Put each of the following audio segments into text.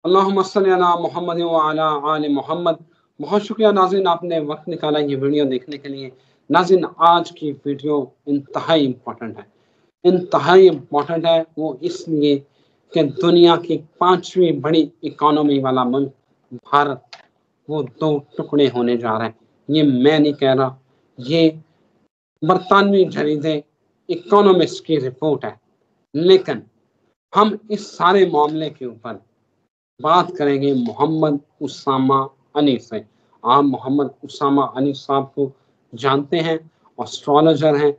अल्लाहुम्मा सल्ली अला मुहम्मद व अला आले मोहम्मद। बहुत शुक्रिया नाज़रीन, आपने वक्त निकाला ये वीडियो देखने के लिए। नाज़रीन, आज की वीडियो इंतहाई इम्पोर्टेंट है, इंतहाई इम्पोर्टेंट है। वो इसलिए कि दुनिया की 5वीं बड़ी इकोनॉमी वाला मुल्क भारत, वो 2 टुकड़े होने जा रहे हैं। ये मैं नहीं कह रहा, ये बरतानवी जरीदे इकोनॉमिस्ट की रिपोर्ट है। लेकिन हम इस सारे मामले के ऊपर बात करेंगे मोहम्मद उसामा अनी से। आप मोहम्मद उसामा अनी साहब को जानते हैं, एस्ट्रोलॉजर हैं,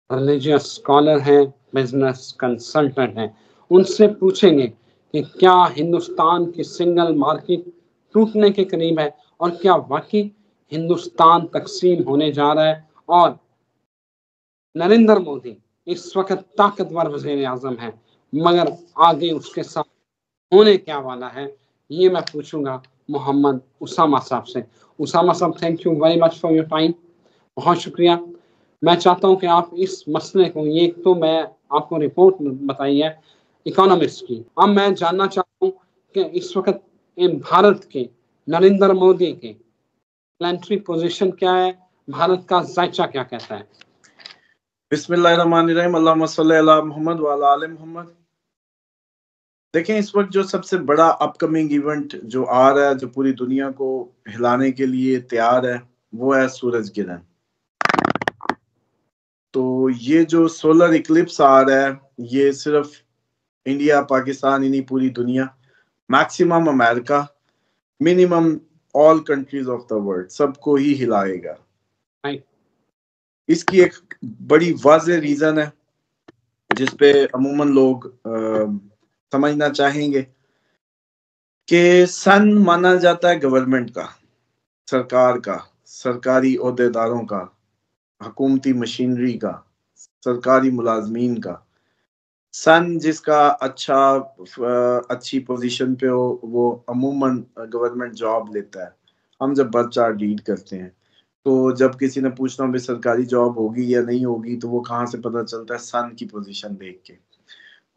रिलीजियस स्कॉलर हैं, बिजनेस कंसल्टेंट हैं। उनसे पूछेंगे कि क्या हिंदुस्तान की सिंगल मार्केट टूटने के करीब है और क्या वाकई हिंदुस्तान तकसीम होने जा रहा है और नरेंद्र मोदी इस वक्त ताकतवर वजीर आजम है, मगर आगे उसके साथ होने क्या वाला है, ये मैं पूछूंगा मोहम्मद उसामा साहब से। उसामा साहब, thank you very much for your time, बहुत शुक्रिया। मैं चाहता हूं कि आप इस मसले को, ये तो मैं आपको रिपोर्ट बताई है इकोनॉमिस्ट की, अब मैं जानना चाहता हूं कि इस वक्त भारत के नरेंद्र मोदी के प्लानिटरी पोजीशन क्या है, भारत का जायचा क्या कहता है। बिस्मिल्लाहिर्रहमानिर्रहीम, अल्लाहुम्मा सल्ली अला मुहम्मद व अला आले मोहम्मद। देखें, इस वक्त जो सबसे बड़ा अपकमिंग इवेंट जो आ रहा है, जो पूरी दुनिया को हिलाने के लिए तैयार है, वो है सूरज ग्रहण। तो ये जो सोलर इक्लिप्स आ रहा है, ये सिर्फ इंडिया, पाकिस्तान ही नहीं, पूरी दुनिया, maximum America, minimum all countries of the world, सबको ही हिलाएगा। इसकी एक बड़ी वाज़ेह रीजन है जिसपे अमूमन लोग समझना चाहेंगे कि सन माना जाता है गवर्नमेंट का, सरकार का, सरकारी ओहदेदारों का, हुकूमती मशीनरी का, सरकारी मुलाजमीन का। सन जिसका अच्छी पोजीशन पे हो, वो अमूमन गवर्नमेंट जॉब लेता है। हम जब बर्थ चार्ट रीड करते हैं तो जब किसी ने पूछना भी सरकारी जॉब होगी या नहीं होगी, तो वो कहाँ से पता चलता है? सन की पोजीशन देख के।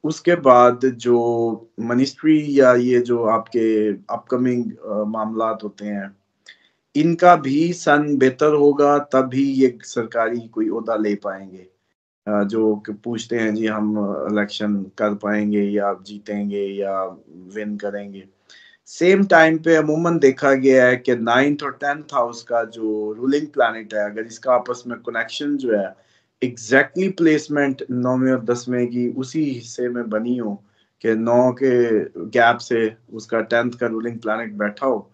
उसके बाद जो मिनिस्ट्री या ये जो आपके अपकमिंग मामलात होते हैं, इनका भी सन बेहतर होगा तभी ये सरकारी कोई ओहदा ले पाएंगे। जो पूछते हैं जी हम इलेक्शन कर पाएंगे या जीतेंगे या विन करेंगे। सेम टाइम पे अमूमन देखा गया है कि 9th और 10th हाउस का जो रूलिंग प्लैनेट है, अगर इसका आपस में कनेक्शन जो है, एग्जैक्टली प्लेसमेंट 9वें और 10वें की उसी हिस्से में बनी हो कि 9 के गैप से उसका 10th का रूलिंग प्लैनेट बैठा हो,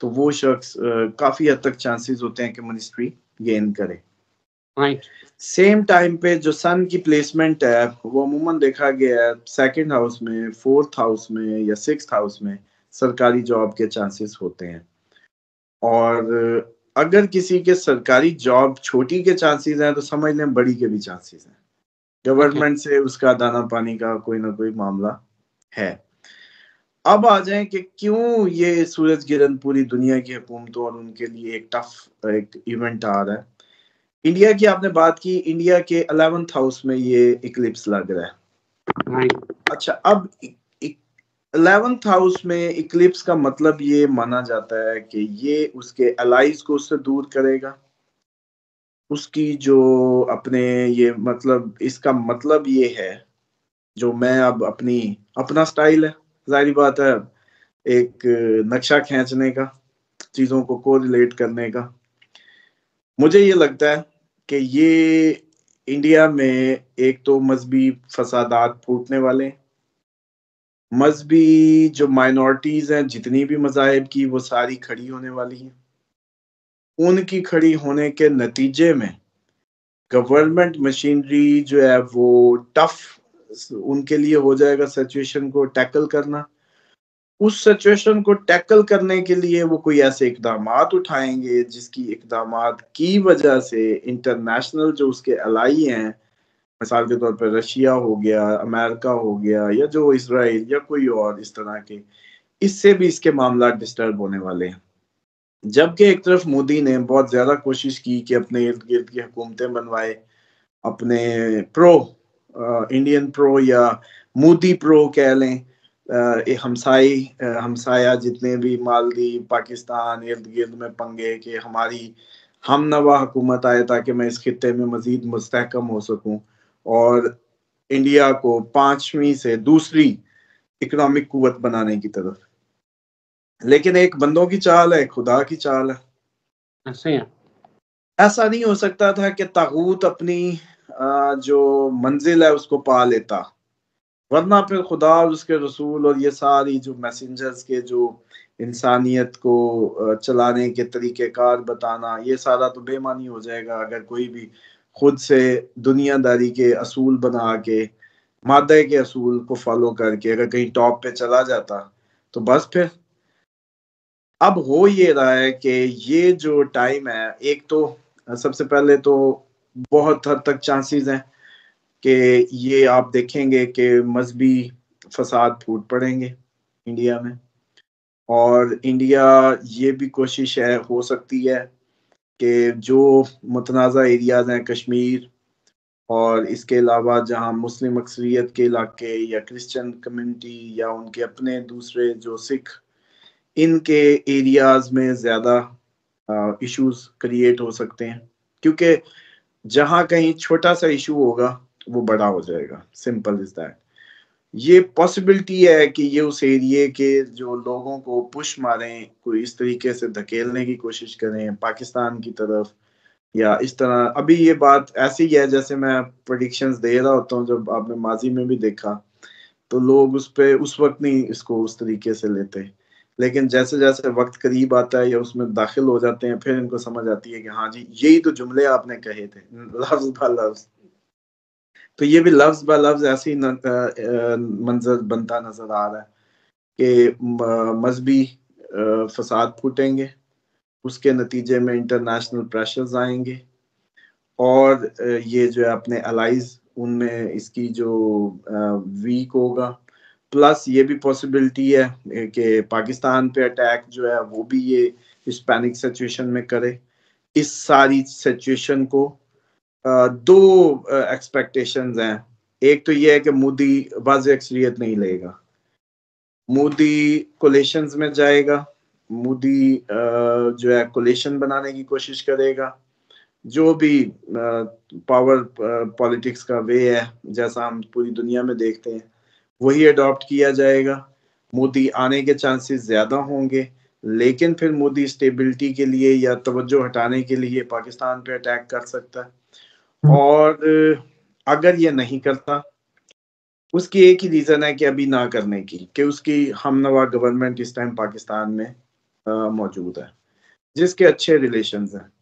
तो वो शख्स काफी हद तक चांसेस होते हैं कि मिनिस्ट्री गेन करे। सेम टाइम पे जो सन की प्लेसमेंट है, वो अमूमन देखा गया है 2nd हाउस में, 4th हाउस में या 6th हाउस में सरकारी जॉब के चांसेस होते हैं। और अगर किसी के सरकारी जॉब छोटी के चांसेस हैं, तो समझ लें बड़ी के भी चांसेस हैं। गवर्नमेंट से उसका दाना पानी का कोई ना कोई मामला है। अब आ जाए कि क्यों ये सूरज ग्रहण पूरी दुनिया की हुकूमतों और उनके लिए एक टफ एक इवेंट आ रहा है। इंडिया की आपने बात की, इंडिया के 11th हाउस में ये इक्लिप्स लग रहा है। अच्छा, अब 11th हाउस में इक्लिप्स का मतलब ये माना जाता है कि ये उसके अलाइज को उससे दूर करेगा। उसकी जो अपने ये मतलब, इसका मतलब ये है, जो मैं अब अपना स्टाइल है, जाहिर बात है, एक नक्शा खींचने का, चीजों को कोरिलेट करने का। मुझे ये लगता है कि ये इंडिया में एक तो मजहबी फसादात फूटने वाले हैं। मजहबी जो माइनॉरिटीज हैं, जितनी भी मज़ाहिब की, वो सारी खड़ी होने वाली हैं। उनकी खड़ी होने के नतीजे में गवर्नमेंट मशीनरी जो है वो टफ उनके लिए हो जाएगा सिचुएशन को टैकल करना। उस सिचुएशन को टैकल करने के लिए वो कोई ऐसे इकदामात उठाएंगे जिसकी इकदामात की वजह से इंटरनेशनल जो उसके अलाई हैं, मिसाल के तौर पर रशिया हो गया, अमेरिका हो गया, या जो इसराइल या कोई और इस तरह के, इससे भी इसके मामला डिस्टर्ब होने वाले हैं। जबकि एक तरफ मोदी ने बहुत ज्यादा कोशिश की कि अपने इर्द गिर्द की हुकूमतें बनवाए, अपने प्रो इंडियन प्रो या मोदी प्रो कह लें, हमसाया जितने भी मालदीव पाकिस्तान इर्द गिर्द में पंगे कि हमारी हम नवा हुकूमत आए ताकि मैं इस खित्ते में मजीद मुस्तहकम हो सकूं और इंडिया को 5वीं से दूसरी इकोनॉमिक कुव्वत बनाने की तरफ। लेकिन एक बंदों की चाल है, खुदा की चाल है। ऐसे है। ऐसा नहीं हो सकता था कि तागूत अपनी जो मंजिल है उसको पा लेता, वरना फिर खुदा और उसके रसूल और ये सारी जो मैसेंजर्स के जो इंसानियत को चलाने के तरीक़ेकार बताना, ये सारा तो बेमानी हो जाएगा अगर कोई भी खुद से दुनियादारी के असूल बना के मादे के असूल को फॉलो करके अगर कहीं टॉप पे चला जाता तो बस फिर। अब हो ये रहा है कि ये जो टाइम है, एक तो सबसे पहले तो बहुत हद तक चांसेस हैं कि ये आप देखेंगे कि मजहबी फसाद फूट पड़ेंगे इंडिया में, और इंडिया ये भी कोशिश है हो सकती है कि जो मुतनाज़ा एरियाज हैं कश्मीर और इसके अलावा जहां मुस्लिम अक्सरियत के इलाके या क्रिश्चियन कम्युनिटी या उनके अपने दूसरे जो सिख, इनके एरियाज में ज़्यादा इश्यूज क्रिएट हो सकते हैं, क्योंकि जहां कहीं छोटा सा इशू होगा वो बड़ा हो जाएगा, सिंपल इज दैट। ये पॉसिबिलिटी है कि ये उस एरिया के जो लोगों को पुश मारें, कोई इस तरीके से धकेलने की कोशिश करें पाकिस्तान की तरफ या इस तरह। अभी ये बात ऐसी ही है जैसे मैं प्रेडिक्शंस दे रहा होता हूँ, जब आपने माजी में भी देखा तो लोग उस पे उस वक्त नहीं इसको उस तरीके से लेते, लेकिन जैसे जैसे वक्त करीब आता है या उसमें दाखिल हो जाते हैं फिर इनको समझ आती है कि हाँ जी यही तो जुमले आपने कहे थे लफ्ज ब लफ्ज। तो ये भी लफ्ज ब लफ्ज ऐसी मंजर बनता नजर आ रहा है कि मजहबी फसाद फूटेंगे, उसके नतीजे में इंटरनेशनल प्रेशर्स आएंगे और ये जो है अपने अलाइज उनमें इसकी जो वीक होगा। प्लस ये भी पॉसिबिलिटी है कि पाकिस्तान पे अटैक जो है वो भी ये इस पैनिक सिचुएशन में करे। इस सारी सिचुएशन को दो एक्सपेक्टेशंस हैं। एक तो ये है कि मोदी वाज़ेह अक्सरियत नहीं लेगा, मोदी कोलेशंस में जाएगा, मोदी जो है कोलेशन बनाने की कोशिश करेगा, जो भी पावर पॉलिटिक्स का वे है जैसा हम पूरी दुनिया में देखते हैं वही अडॉप्ट किया जाएगा। मोदी आने के चांसेस ज्यादा होंगे, लेकिन फिर मोदी स्टेबिलिटी के लिए या तवज्जो हटाने के लिए पाकिस्तान पे अटैक कर सकता है। और अगर ये नहीं करता, उसकी एक ही रीजन है कि अभी ना करने की, कि उसकी हमनवा गवर्नमेंट इस टाइम पाकिस्तान में मौजूद है जिसके अच्छे रिलेशंस हैं।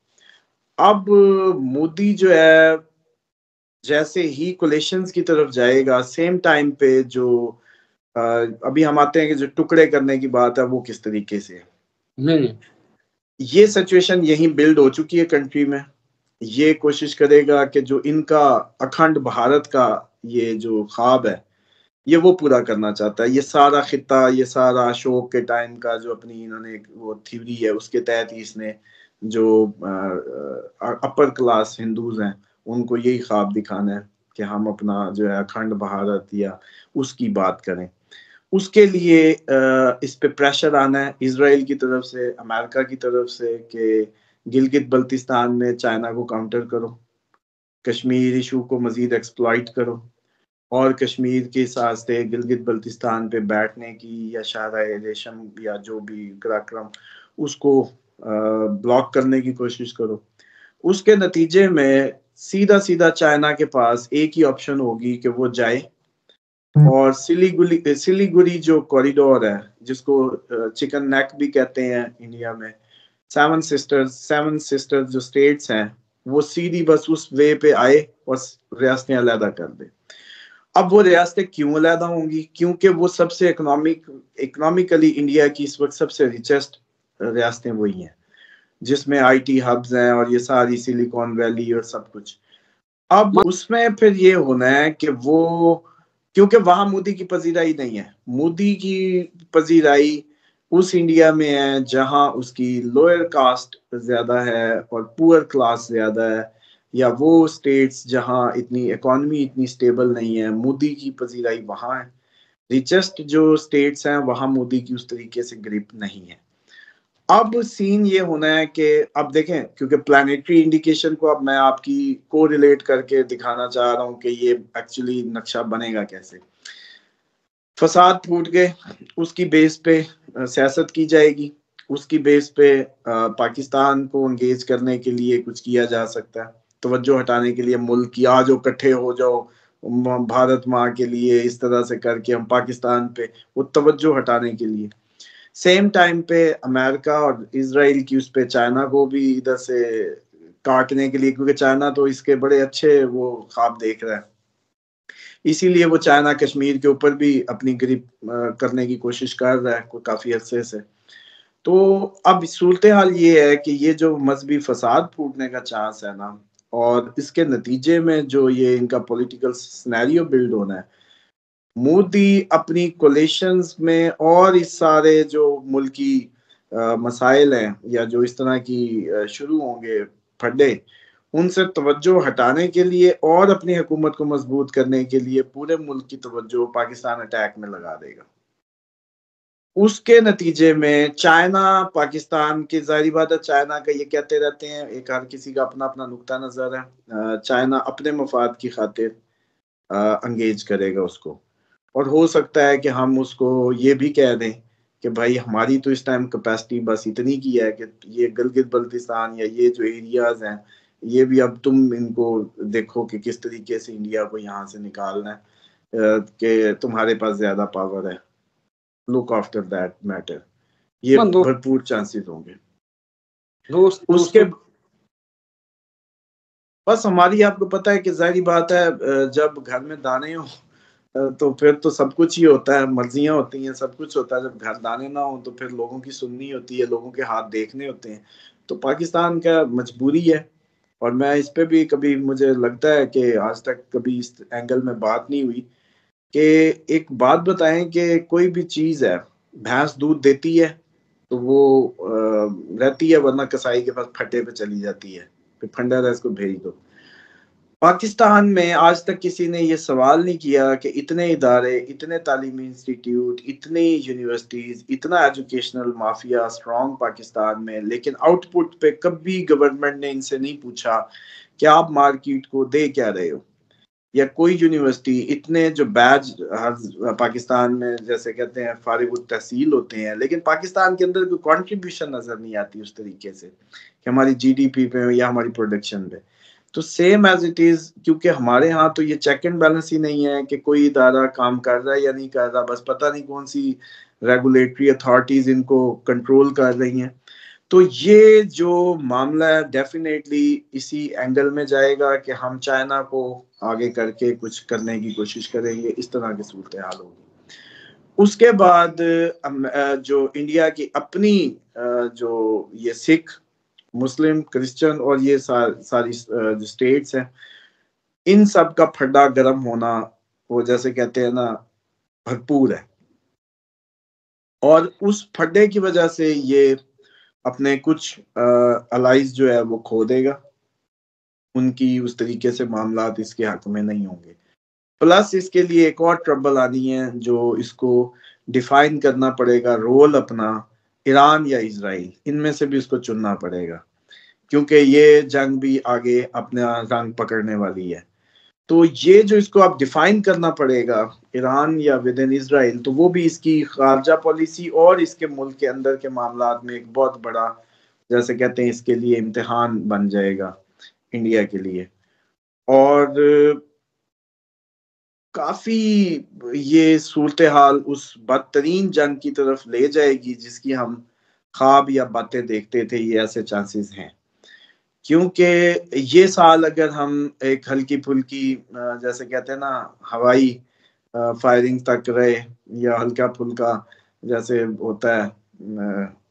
अब मोदी जो है जैसे ही कोलेशंस की तरफ जाएगा, सेम टाइम पे जो अभी हम आते हैं कि जो टुकड़े करने की बात है वो किस तरीके से है। ये सिचुएशन यही बिल्ड हो चुकी है कंट्री में। ये कोशिश करेगा कि जो इनका अखंड भारत का ये जो ख्वाब है ये वो पूरा करना चाहता है। ये सारा खिता, ये सारा अशोक के टाइम का जो अपनी इन्होंने वो थ्योरी है उसके तहत ही इसने जो अपर क्लास हिंदूज हैं उनको यही ख्वाब दिखाना है कि हम अपना जो है अखंड भारत या उसकी बात करें। उसके लिए इस पे प्रेशर आना है इजराइल की तरफ से, अमेरिका की तरफ से कि गिलगित बल्तिस्तान में चाइना को काउंटर करो, कश्मीर इशू को मजीद एक्सप्लॉइट करो और कश्मीर के साथ से गिलगित बल्तिस्तान पे बैठने की या शाहरा रेशम या जो भी कार्यक्रम उसको ब्लॉक करने की कोशिश करो। उसके नतीजे में सीधा सीधा चाइना के पास एक ही ऑप्शन होगी कि वो जाए और सिलीगुड़ी जो कॉरिडोर है जिसको चिकन नेक भी कहते हैं इंडिया में, सेवन सिस्टर्स जो स्टेट्स हैं वो सीधी बस उस वे पे आए और रियासतें अलहदा कर दे। अब वो रियासतें क्यों अलहदा होंगी? क्योंकि वो सबसे इकोनॉमिकली इंडिया की इस वक्त सबसे रिचेस्ट रियासतें वही हैं जिसमें आईटी हब्स हैं और ये सारी सिलिकॉन वैली और सब कुछ। अब उसमें फिर ये होना है कि वो, क्योंकि वहां मोदी की पजीराई नहीं है, मोदी की पजीराई उस इंडिया में है जहां उसकी लोअर कास्ट ज्यादा है और पुअर क्लास ज्यादा है, या वो स्टेट्स जहां इतनी इकोनॉमी इतनी स्टेबल नहीं है, मोदी की पजीराई वहां है। रिचेस्ट जो स्टेट्स हैं वहां मोदी की उस तरीके से ग्रिप नहीं है। अब सीन ये होना है कि अब देखें, क्योंकि प्लानिटरी इंडिकेशन को अब मैं आपकी को रिलेट करके दिखाना चाह रहा हूं कि ये एक्चुअली नक्शा बनेगा कैसे। फसाद फूट गए, उसकी बेस पे सियासत की जाएगी, उसकी बेस पे पाकिस्तान को एंगेज करने के लिए कुछ किया जा सकता है, तवज्जो हटाने के लिए मुल्क की आ जाओ इकट्ठे हो जाओ भारत माँ के लिए, इस तरह से करके हम पाकिस्तान पे वो तवज्जो हटाने के लिए। सेम टाइम पे अमेरिका और इसराइल की उस पे चाइना को भी इधर से काटने के लिए, क्योंकि चाइना तो इसके बड़े अच्छे वो ख्वाब देख रहा है, इसीलिए वो चाइना कश्मीर के ऊपर भी अपनी ग्रिप करने की कोशिश कर रहा है काफी अरसे से। तो अब सूरत हाल ये है कि ये जो मजहबी फसाद फूटने का चांस है ना, और इसके नतीजे में जो ये इनका पॉलिटिकल सिनेरियो बिल्ड होना है, मोदी अपनी कोलेशंस में और इस सारे जो मुल्की मसाइल हैं या जो इस तरह की शुरू होंगे फड्डे, उनसे तवज्जो हटाने के लिए और अपनी हुकूमत को मजबूत करने के लिए पूरे मुल्क की तवज्जो पाकिस्तान अटैक में लगा देगा। उसके नतीजे में चाइना पाकिस्तान की, जाहिर बात है चाइना का ये कहते रहते हैं, एक हर किसी का अपना अपना नुक्ता नजर है, चाइना अपने मफाद की खातिर अंगेज करेगा उसको। और हो सकता है कि हम उसको ये भी कह दें कि भाई हमारी तो इस टाइम कैपेसिटी बस इतनी की है कि ये गिलगित बल्तिस्तान या ये जो एरियाज हैं, ये भी अब तुम इनको देखो कि किस तरीके से इंडिया को यहाँ से निकालना है, कि तुम्हारे पास ज्यादा पावर है, लुक आफ्टर दैट मैटर। ये हाँ दोस्त, भरपूर चांसेस होंगे उसके। दोस्तों बस हमारी, आपको पता है कि जाहिर बात है जब घर में दाने हो तो फिर तो सब कुछ ही होता है, मर्जियां होती हैं, सब कुछ होता है। जब घर दाने ना हो तो फिर लोगों की सुननी होती है, लोगों के हाथ देखने होते हैं। तो पाकिस्तान का मजबूरी है। और मैं इस पे भी कभी, मुझे लगता है कि आज तक कभी इस एंगल में बात नहीं हुई कि एक बात बताएं कि कोई भी चीज है, भैंस दूध देती है तो वो रहती है, वरना कसाई के पास फटे पे चली जाती है, फिर फंडा है इसको भेज दो। पाकिस्तान में आज तक किसी ने ये सवाल नहीं किया कि इतने इदारे, इतने तालीमी इंस्टीट्यूट, इतनी यूनिवर्सिटीज, इतना एजुकेशनल माफिया स्ट्रॉन्ग पाकिस्तान में, लेकिन आउटपुट पे कभी गवर्नमेंट ने इनसे नहीं पूछा कि आप मार्केट को दे क्या रहे हो। या कोई यूनिवर्सिटी, इतने जो बैच हर पाकिस्तान में जैसे कहते हैं फारिग तहसील होते हैं, लेकिन पाकिस्तान के अंदर कोई कंट्रीब्यूशन नजर नहीं आती उस तरीके से कि हमारी जीडीपी पे या हमारी प्रोडक्शन पे। तो सेम एज इट इज, क्योंकि हमारे यहाँ तो ये चेक एंड बैलेंस ही नहीं है कि कोई इदारा काम कर रहा है या नहीं कर रहा, बस पता नहीं कौन सी रेगुलेटरी अथॉरिटीज इनको कंट्रोल कर रही हैं। तो ये जो मामला है डेफिनेटली इसी एंगल में जाएगा कि हम चाइना को आगे करके कुछ करने की कोशिश करेंगे, इस तरह की सूरत हाल होगी। उसके बाद जो इंडिया की अपनी जो ये सिख, मुस्लिम, क्रिश्चियन और ये सारी जो स्टेट्स हैं, इन सब का फड्डा गर्म होना, वो जैसे कहते हैं ना, भरपूर है। और उस फड्डे की वजह से ये अपने कुछ अलाइज जो है वो खो देगा, उनकी उस तरीके से मामलात इसके हक में नहीं होंगे। प्लस इसके लिए एक और ट्रबल आनी है जो इसको डिफाइन करना पड़ेगा, रोल अपना, ईरान या इजराइल, इनमें से भी इसको चुनना पड़ेगा, क्योंकि ये जंग भी आगे अपना रंग पकड़ने वाली है। तो ये जो इसको अब डिफाइन करना पड़ेगा, ईरान या विद इन इजराइल, तो वो भी इसकी खारजा पॉलिसी और इसके मुल्क के अंदर के मामलात में एक बहुत बड़ा, जैसे कहते हैं, इसके लिए इम्तिहान बन जाएगा इंडिया के लिए। और काफी ये सूरत हाल उस बदतरीन जंग की तरफ ले जाएगी जिसकी हम ख्वाब या बातें देखते थे, ये ऐसे चांसेस हैं। क्योंकि ये साल अगर हम एक हल्की फुल्की जैसे कहते हैं ना हवाई फायरिंग तक रहे, या हल्का फुल्का जैसे होता है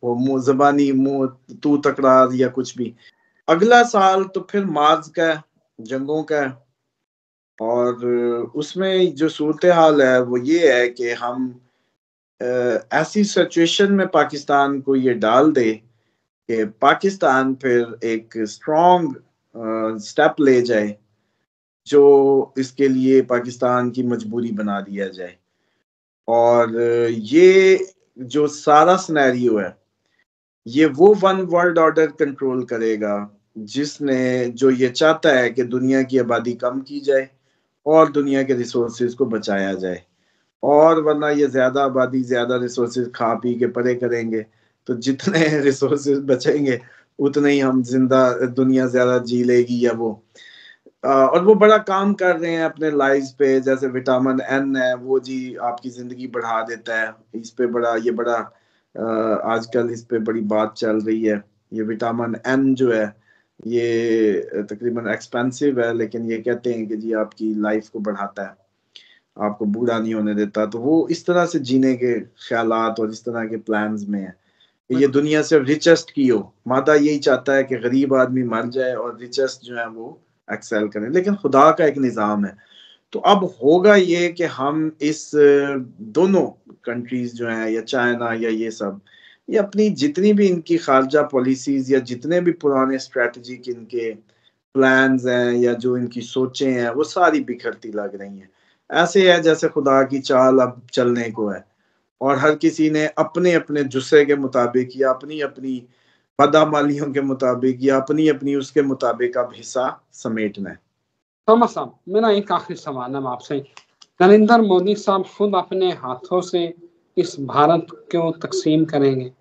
वो मुंह जबानी मुंह तू तकरार या कुछ भी, अगला साल तो फिर मार्च का है, जंगों का है। और उसमें जो सूरत हाल है वो ये है कि हम ऐसी सिचुएशन में पाकिस्तान को ये डाल दे कि पाकिस्तान फिर एक स्ट्रॉन्ग स्टेप ले जाए जो इसके लिए पाकिस्तान की मजबूरी बना दिया जाए। और ये जो सारा सिनेरियो है ये वो वन वर्ल्ड ऑर्डर कंट्रोल करेगा जिसने जो ये चाहता है कि दुनिया की आबादी कम की जाए और दुनिया के रिसोर्सेज को बचाया जाए, और वरना ये ज्यादा आबादी ज्यादा रिसोर्सेज खा पी के परे करेंगे तो जितने रिसोर्सेज बचेंगे उतने ही हम जिंदा दुनिया ज्यादा जी लेगी या वो और वो बड़ा काम कर रहे हैं अपने लाइफ पे। जैसे विटामिन एन है वो जी आपकी जिंदगी बढ़ा देता है, इस पे बड़ा ये बड़ा आजकल इस पे बड़ी बात चल रही है। ये विटामिन एन जो है ये तकरीबन एक्सपेंसिव है लेकिन ये कहते हैं कि जी आपकी लाइफ को बढ़ाता है, आपको बूढ़ा नहीं होने देता। तो वो इस तरह से जीने के ख्यालात और इस तरह के प्लान्स में है कि ये दुनिया सिर्फ रिचेस्ट की हो। मादा यही चाहता है कि गरीब आदमी मर जाए और रिचेस्ट जो है वो एक्सेल करें, लेकिन खुदा का एक निज़ाम है। तो अब होगा ये कि हम इस दोनों कंट्रीज जो हैं या चाइना या ये सब, ये अपनी जितनी भी इनकी खारजा पॉलिसीज या जितने भी पुराने स्ट्रेटजिक इनके प्लान्स हैं या जो इनकी सोचें हैं वो सारी बिखरती लग रही हैं। ऐसे है जैसे खुदा की चाल अब चलने को है और हर किसी ने अपने अपने जुस्से के मुताबिक या अपनी अपनी बदामालियों के मुताबिक या अपनी अपनी उसके मुताबिक अब हिस्सा समेटना है। थॉमस साहब, मेरा एक आखिरी सवाल है आपसे। नरेंद्र मोदी साहब खुद अपने हाथों से इस भारत को तकसीम करेंगे?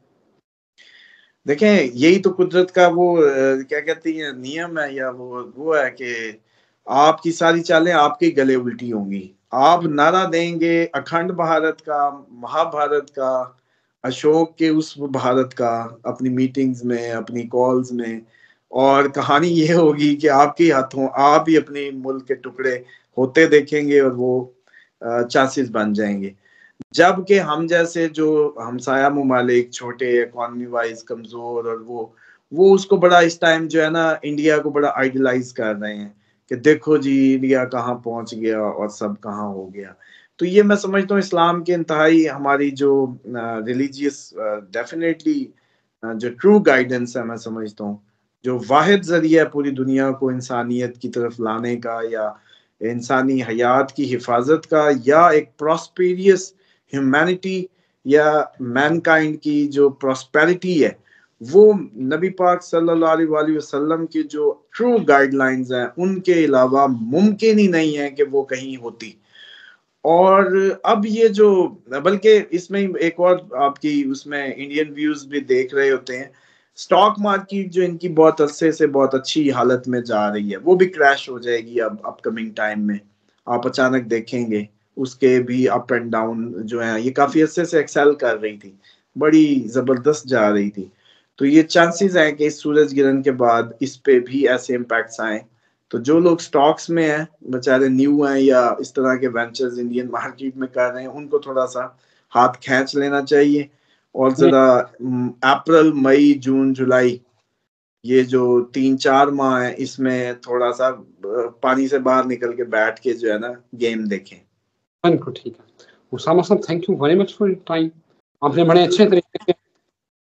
देखें यही तो कुदरत का वो क्या कहती है नियम है या वो है कि आपकी सारी चालें आपके गले उल्टी होंगी। आप नारा देंगे अखंड भारत का, महाभारत का, अशोक के उस भारत का अपनी मीटिंग्स में अपनी कॉल्स में, और कहानी ये होगी कि आपके हाथों आप ही अपने मुल्क के टुकड़े होते देखेंगे और वो चांसेस बन जाएंगे। जबकि हम जैसे जो हमसाया ममालिक छोटे इकोनॉमी वाइज कमजोर और वो उसको बड़ा इस टाइम जो है ना इंडिया को बड़ा आइडियलाइज कर रहे हैं कि देखो जी इंडिया कहाँ पहुंच गया और सब कहाँ हो गया। तो ये मैं समझता हूँ इस्लाम के इंतहाई हमारी जो रिलीजियस डेफिनेटली जो ट्रू गाइडेंस है, मैं समझता हूँ जो वाहिद जरिया है पूरी दुनिया को इंसानियत की तरफ लाने का या इंसानी हयात की हिफाजत का या एक प्रॉस्पेरियस ह्यूमैनिटी या मैनकाइंड की जो प्रॉस्पेरिटी है, वो नबी पाक सल्लल्लाहु अलैहि वसल्लम की जो ट्रू गाइडलाइंस हैं उनके अलावा मुमकिन ही नहीं है कि वो कहीं होती। और अब ये जो बल्कि इसमें एक और आपकी उसमें इंडियन व्यूज भी देख रहे होते हैं, स्टॉक मार्केट जो इनकी बहुत अरसे से बहुत अच्छी हालत में जा रही है वो भी क्रैश हो जाएगी अब अपकमिंग टाइम में। आप अचानक देखेंगे उसके भी अप एंड डाउन जो है, ये काफी अरसे से एक्सेल कर रही थी, बड़ी जबरदस्त जा रही थी। तो ये चांसेस है कि इस सूरज गिरन के बाद इस पे भी ऐसे इम्पैक्ट्स आए। तो जो लोग स्टॉक्स में हैं बेचारे न्यू हैं या इस तरह के वेंचर्स इंडियन मार्केट में कर रहे हैं उनको थोड़ा सा हाथ खींच लेना चाहिए और जरा अप्रैल मई जून जुलाई ये जो 3-4 माह है इसमें थोड़ा सा पानी से बाहर निकल के बैठ के जो है ना गेम देखें। बिल्कुल ठीक है उसामा साहब, thank you very much for your time. आपने बड़े अच्छे तरीके से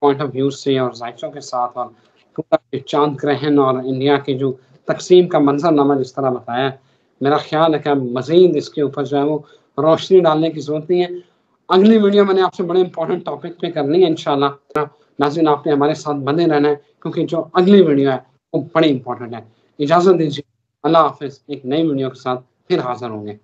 पॉइंट ऑफ व्यू से और जायकों के साथ और पूरा चांद ग्रहण और इंडिया की जो तकसीम का मंजरनामा जिस तरह बताया, मेरा ख्याल है कि मजीद इसके ऊपर जो है वो रोशनी डालने की जरूरत नहीं है। अगली वीडियो मैंने आपसे बड़े इंपॉर्टेंट टॉपिक पे करनी है इंशाल्लाह। नाज़रीन आपने हमारे साथ बने रहना है क्योंकि जो अगली वीडियो है वो बड़ी इंपॉर्टेंट है। इजाजत दीजिए, अल्लाह हाफिज। एक नई वीडियो के साथ फिर हाजिर होंगे।